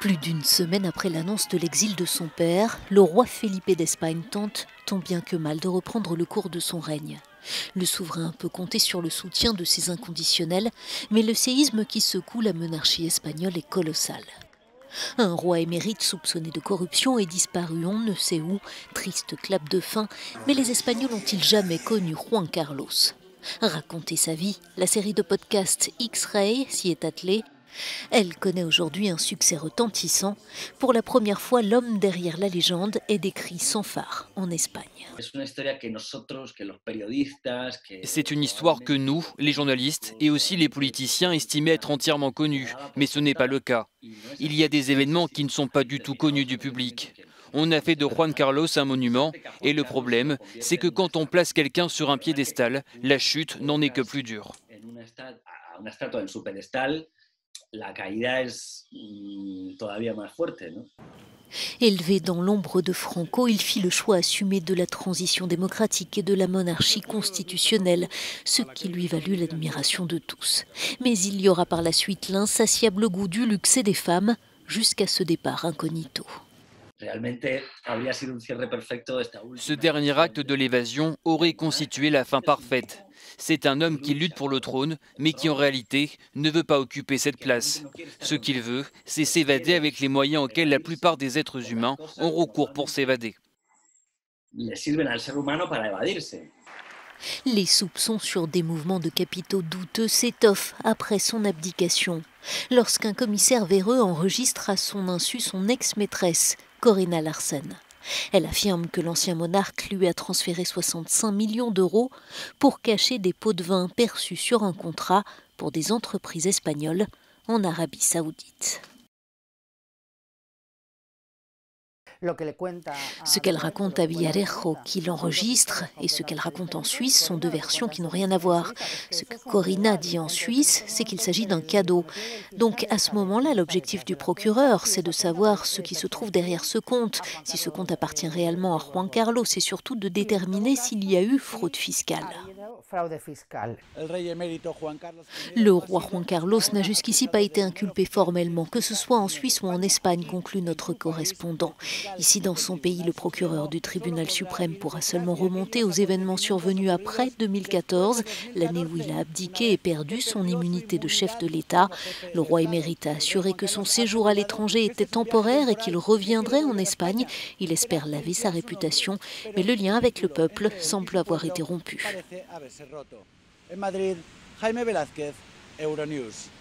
Plus d'une semaine après l'annonce de l'exil de son père, le roi Felipe d'Espagne tente, tant bien que mal, de reprendre le cours de son règne. Le souverain peut compter sur le soutien de ses inconditionnels, mais le séisme qui secoue la monarchie espagnole est colossal. Un roi émérite soupçonné de corruption est disparu on ne sait où, triste clap de fin, mais les Espagnols ont-ils jamais connu Juan Carlos? Raconter sa vie, la série de podcasts X-Ray s'y est attelée. Elle connaît aujourd'hui un succès retentissant. Pour la première fois, l'homme derrière la légende est décrit sans phare en Espagne. C'est une histoire que nous, les journalistes et aussi les politiciens estimaient être entièrement connue, mais ce n'est pas le cas. Il y a des événements qui ne sont pas du tout connus du public. On a fait de Juan Carlos un monument, et le problème, c'est que quand on place quelqu'un sur un piédestal, la chute n'en est que plus dure. La caída es todavía más fuerte, ¿no? Élevé dans l'ombre de Franco, il fit le choix assumé de la transition démocratique et de la monarchie constitutionnelle, ce qui lui valut l'admiration de tous. Mais il y aura par la suite l'insatiable goût du luxe et des femmes, jusqu'à ce départ incognito. Ce dernier acte de l'évasion aurait constitué la fin parfaite. C'est un homme qui lutte pour le trône, mais qui en réalité ne veut pas occuper cette place. Ce qu'il veut, c'est s'évader avec les moyens auxquels la plupart des êtres humains ont recours pour s'évader. Les soupçons sur des mouvements de capitaux douteux s'étoffent après son abdication. Lorsqu'un commissaire véreux enregistre à son insu son ex-maîtresse, Corina Larsen. Elle affirme que l'ancien monarque lui a transféré 65 millions d'euros pour cacher des pots de vin perçus sur un contrat pour des entreprises espagnoles en Arabie Saoudite. Ce qu'elle raconte à Villarejo, qui l'enregistre, et ce qu'elle raconte en Suisse sont deux versions qui n'ont rien à voir. Ce que Corina dit en Suisse, c'est qu'il s'agit d'un cadeau. Donc à ce moment-là, l'objectif du procureur, c'est de savoir ce qui se trouve derrière ce compte, si ce compte appartient réellement à Juan Carlos, et surtout de déterminer s'il y a eu fraude fiscale. Le roi Juan Carlos n'a jusqu'ici pas été inculpé formellement, que ce soit en Suisse ou en Espagne, conclut notre correspondant. Ici, dans son pays, le procureur du tribunal suprême pourra seulement remonter aux événements survenus après 2014, l'année où il a abdiqué et perdu son immunité de chef de l'État. Le roi émérite a assuré que son séjour à l'étranger était temporaire et qu'il reviendrait en Espagne. Il espère laver sa réputation, mais le lien avec le peuple semble avoir été rompu. En Madrid, Jaime Velázquez, Euronews.